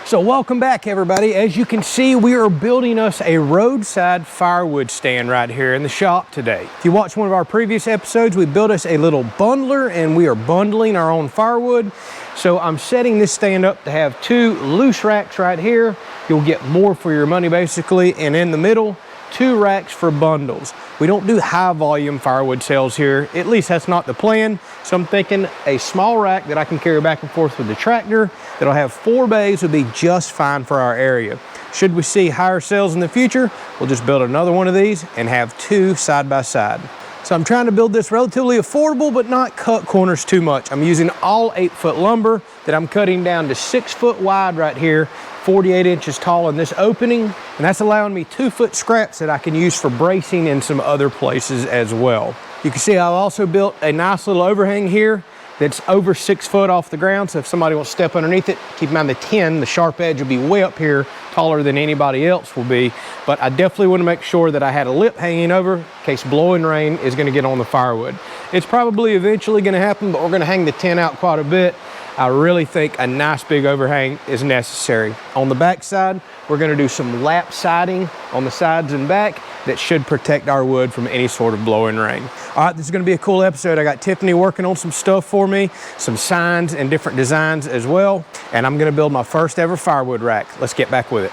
So welcome back, everybody. As you can see, we are building us a roadside firewood stand right here in the shop today. If you watched one of our previous episodes, we built us a little bundler and we are bundling our own firewood. So I'm setting this stand up to have two loose racks right here. You'll get more for your money basically, and in the middle, two racks for bundles. We don't do high volume firewood sales here. At least that's not the plan. So I'm thinking a small rack that I can carry back and forth with the tractor that'll have 4 bays would be just fine for our area. Should we see higher sales in the future, we'll just build another one of these and have 2 side by side. So I'm trying to build this relatively affordable, but not cut corners too much. I'm using all 8-foot lumber that I'm cutting down to 6 foot wide right here, 48 inches tall in this opening. And that's allowing me 2-foot scraps that I can use for bracing in some other places as well. You can see I've also built a nice little overhang here that's over 6 foot off the ground. So if somebody wants to step underneath it, keep in mind the 10, the sharp edge will be way up here, taller than anybody else will be. But I definitely want to make sure that I had a lip hanging over in case blowing rain is going to get on the firewood. It's probably eventually going to happen, but we're going to hang the tent out quite a bit. I really think a nice big overhang is necessary. On the back side, we're going to do some lap siding on the sides and back that should protect our wood from any sort of blowing rain. All right, this is going to be a cool episode. I got Tiffany working on some stuff for me, some signs and different designs as well, and I'm going to build my first ever firewood rack. Let's get back with it.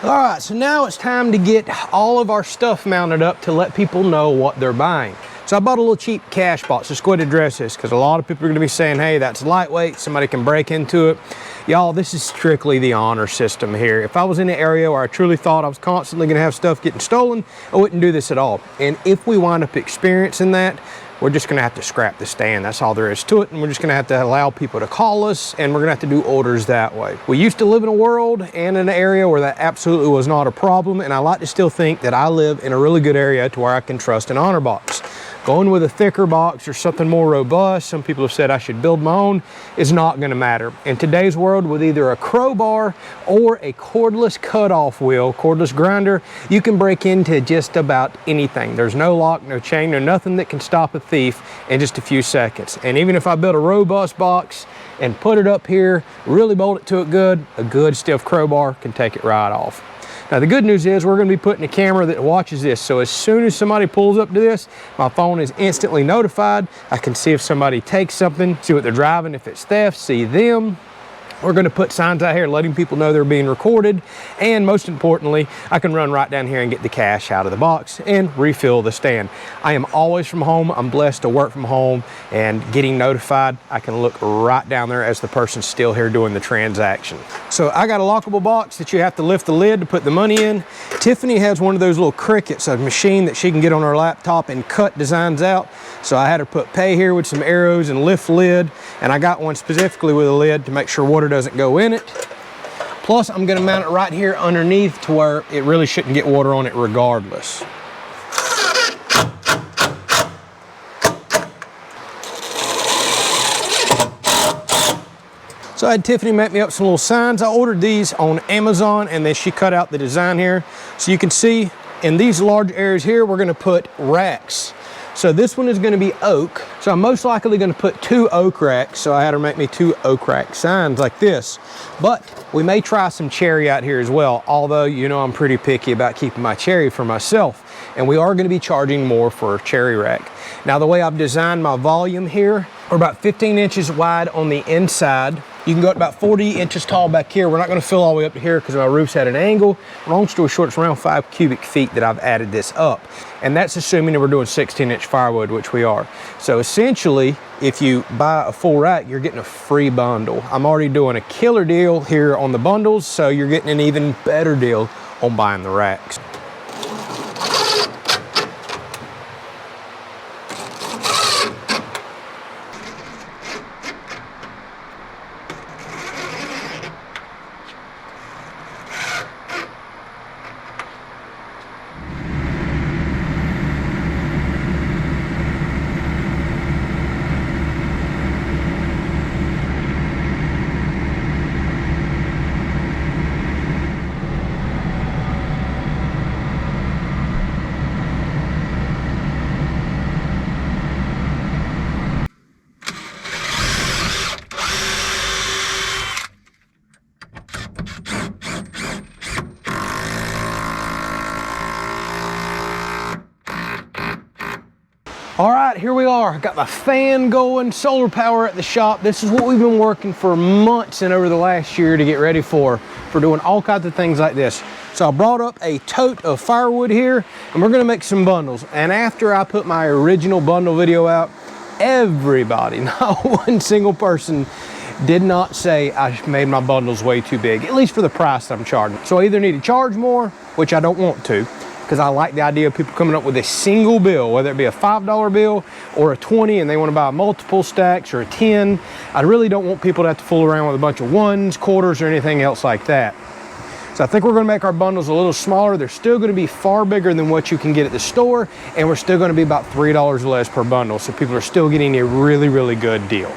All right, so now it's time to get all of our stuff mounted up to let people know what they're buying. So I bought a little cheap cash box. Let's go ahead and address this because a lot of people are gonna be saying, hey, that's lightweight, somebody can break into it. Y'all, this is strictly the honor system here. If I was in an area where I truly thought I was constantly gonna have stuff getting stolen, I wouldn't do this at all. And if we wind up experiencing that, we're just gonna have to scrap the stand. That's all there is to it. And we're just gonna have to allow people to call us, and we're gonna have to do orders that way. We used to live in a world and in an area where that absolutely was not a problem. And I like to still think that I live in a really good area to where I can trust an honor box. Going with a thicker box or something more robust, some people have said I should build my own, is not gonna matter. In today's world, with either a crowbar or a cordless cutoff wheel, cordless grinder, you can break into just about anything. There's no lock, no chain, no nothing that can stop a thief in just a few seconds. And even if I build a robust box and put it up here, really bolt it to it good, a good stiff crowbar can take it right off. Now the good news is we're going to be putting a camera that watches this, so as soon as somebody pulls up to this, my phone is instantly notified. I can see if somebody takes something, see what they're driving, if it's theft, see them. We're going to put signs out here letting people know they're being recorded, and most importantly, I can run right down here and get the cash out of the box and refill the stand. I am always from home. I'm blessed to work from home, and getting notified, I can look right down there as the person's still here doing the transaction. So I got a lockable box that you have to lift the lid to put the money in. Tiffany has one of those little crickets, a machine that she can get on her laptop and cut designs out. So I had her put pay here with some arrows and lift lid, and I got one specifically with a lid to make sure water doesn't go in it. Plus, I'm gonna mount it right here underneath to where it really shouldn't get water on it regardless. So I had Tiffany make me up some little signs. I ordered these on Amazon, and then she cut out the design here. So you can see in these large areas here, we're gonna put racks. So this one is gonna be oak. So I'm most likely gonna put 2 oak racks. So I had her make me 2 oak rack signs like this. But we may try some cherry out here as well. Although, you know, I'm pretty picky about keeping my cherry for myself. And we are gonna be charging more for a cherry rack. Now the way I've designed my volume here, we're about 15 inches wide on the inside. You can go up about 40 inches tall back here. We're not gonna fill all the way up to here because my roof's at an angle. Long story short, it's around 5 cubic feet that I've added this up. And that's assuming that we're doing 16-inch firewood, which we are. So essentially, if you buy a full rack, you're getting a free bundle. I'm already doing a killer deal here on the bundles, so you're getting an even better deal on buying the racks. All right, here we are. Got my fan going, solar power at the shop. This is what we've been working for months and over the last year to get ready for doing all kinds of things like this. So I brought up a tote of firewood here, and we're gonna make some bundles. And after I put my original bundle video out, everybody, not one single person, did not say I made my bundles way too big, at least for the price that I'm charging. So I either need to charge more, which I don't want to, because I like the idea of people coming up with a single bill, whether it be a $5 bill or a 20, and they want to buy multiple stacks or a 10. I really don't want people to have to fool around with a bunch of ones, quarters, or anything else like that. So I think we're going to make our bundles a little smaller. They're still going to be far bigger than what you can get at the store, and we're still going to be about $3 less per bundle. So people are still getting a really, really good deal.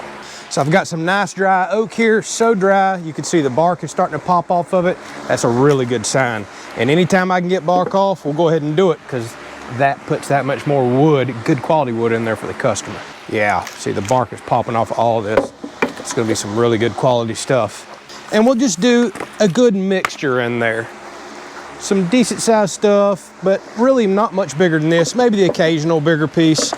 So I've got some nice dry oak here, so dry, you can see the bark is starting to pop off of it. That's a really good sign. And anytime I can get bark off, we'll go ahead and do it, because that puts that much more wood, good quality wood in there for the customer. Yeah, see the bark is popping off all this. It's gonna be some really good quality stuff. And we'll just do a good mixture in there. Some decent sized stuff, but really not much bigger than this. Maybe the occasional bigger piece.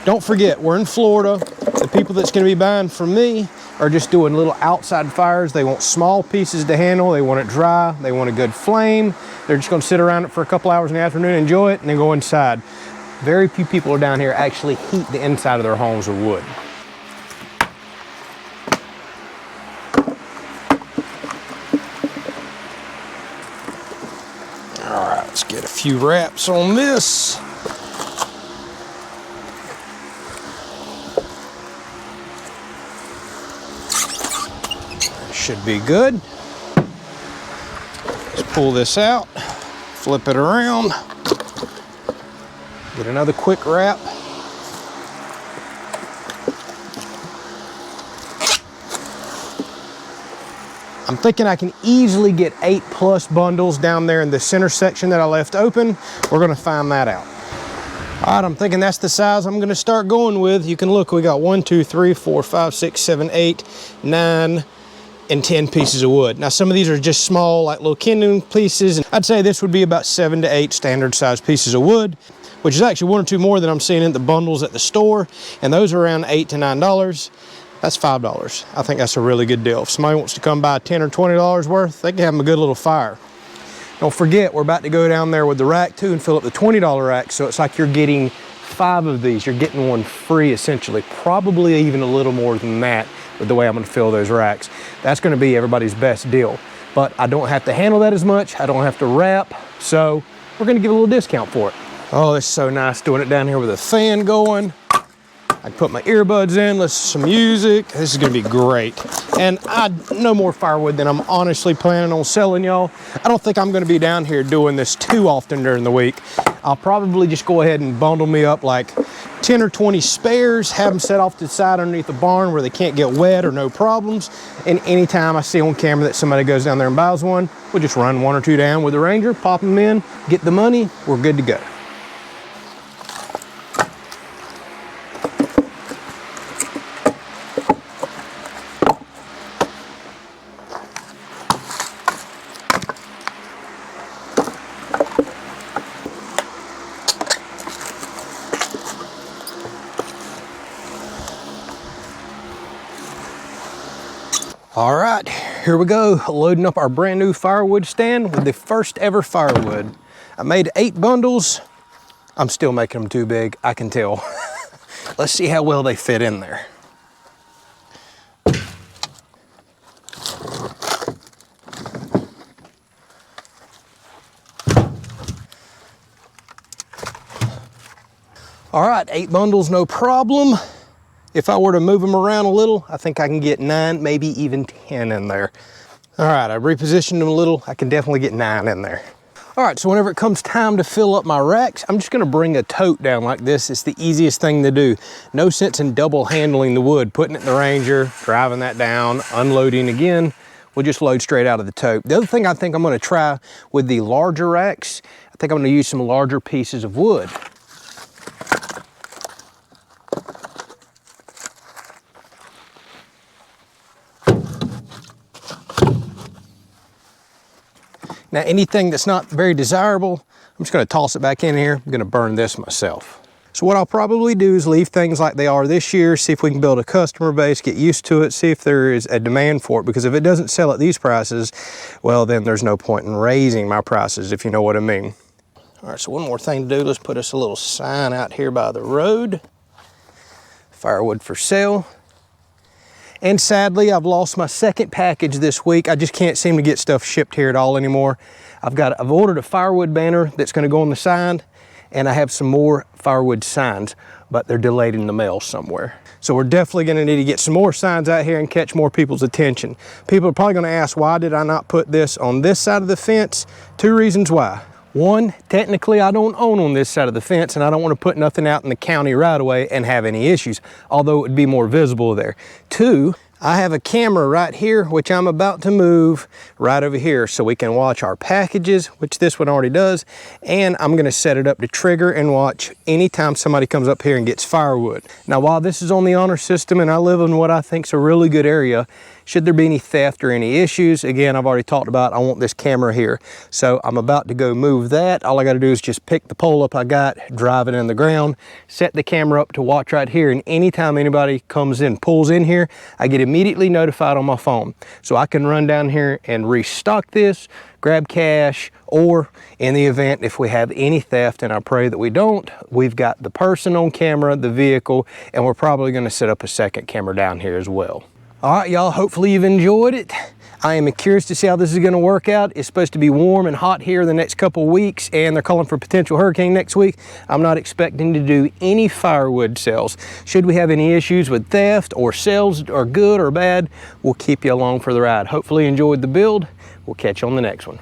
Don't forget, we're in Florida. The people that's gonna be buying from me are just doing little outside fires. They want small pieces to handle. They want it dry. They want a good flame. They're just gonna sit around it for a couple hours in the afternoon, enjoy it, and then go inside. Very few people are down here actually heat the inside of their homes with wood. All right, let's get a few wraps on this. Should be good. Let's pull this out, flip it around, get another quick wrap. I'm thinking I can easily get 8+ bundles down there in the center section that I left open. We're gonna find that out. All right, I'm thinking that's the size I'm gonna start going with. You can look, we got 1, 2, 3, 4, 5, 6, 7, 8, 9, and 10 pieces of wood. Now, some of these are just small, like little kindling pieces. And I'd say this would be about 7 to 8 standard size pieces of wood, which is actually 1 or 2 more than I'm seeing in the bundles at the store. And those are around $8 to $9. That's $5. I think that's a really good deal. If somebody wants to come buy $10 or $20 worth, they can have them a good little fire. Don't forget, we're about to go down there with the rack too and fill up the $20 rack. So it's like you're getting 5 of these. You're getting one free essentially, probably even a little more than that with the way I'm gonna fill those racks. That's gonna be everybody's best deal. But I don't have to handle that as much. I don't have to wrap. So we're gonna give a little discount for it. Oh, it's so nice doing it down here with a fan going. I can put my earbuds in, listen to some music. This is gonna be great. And no more firewood than I'm honestly planning on selling y'all. I don't think I'm gonna be down here doing this too often during the week. I'll probably just go ahead and bundle me up like 10 or 20 spares, have them set off to the side underneath the barn where they can't get wet or no problems. And anytime I see on camera that somebody goes down there and buys one, we'll just run 1 or 2 down with the Ranger, pop them in, get the money, we're good to go. All right, here we go, loading up our brand new firewood stand with the first ever firewood. I made 8 bundles. I'm still making them too big, I can tell. Let's see how well they fit in there. All right, 8 bundles, no problem. If I were to move them around a little, I think I can get 9, maybe even 10 in there. All right, I repositioned them a little. I can definitely get 9 in there. All right, so whenever it comes time to fill up my racks, I'm just gonna bring a tote down like this. It's the easiest thing to do. No sense in double handling the wood, putting it in the Ranger, driving that down, unloading again. We'll just load straight out of the tote. The other thing I think I'm gonna try with the larger racks, I think I'm gonna use some larger pieces of wood. Now, anything that's not very desirable, I'm just gonna toss it back in here. I'm gonna burn this myself. So what I'll probably do is leave things like they are this year, see if we can build a customer base, get used to it, see if there is a demand for it, because if it doesn't sell at these prices, well, then there's no point in raising my prices, if you know what I mean. All right, so one more thing to do, let's put us a little sign out here by the road. Firewood for sale. And sadly, I've lost my second package this week. I just can't seem to get stuff shipped here at all anymore. I've ordered a firewood banner that's gonna go on the side, and I have some more firewood signs, but they're delayed in the mail somewhere. So we're definitely gonna need to get some more signs out here and catch more people's attention. People are probably gonna ask, why did I not put this on this side of the fence? 2 reasons why. 1, technically I don't own on this side of the fence, and I don't want to put nothing out in the county right away and have any issues, although it would be more visible there. 2, I have a camera right here, which I'm about to move right over here so we can watch our packages, which this one already does, and I'm gonna set it up to trigger and watch anytime somebody comes up here and gets firewood. Now, while this is on the honor system and I live in what I think is a really good area, should there be any theft or any issues. Again, I've already talked about I want this camera here. So I'm about to go move that. All I got to do is just pick the pole up I got, drive it in the ground, set the camera up to watch right here, and anytime anybody comes in, pulls in here, I get immediately notified on my phone. So I can run down here and restock this, grab cash, or in the event if we have any theft, and I pray that we don't, we've got the person on camera, the vehicle, and we're probably going to set up a second camera down here as well. All right, y'all, hopefully you've enjoyed it. I am curious to see how this is going to work out. It's supposed to be warm and hot here the next couple of weeks, and they're calling for potential hurricane next week. I'm not expecting to do any firewood sales. Should we have any issues with theft or sales are good or bad, we'll keep you along for the ride. Hopefully you enjoyed the build. We'll catch you on the next one.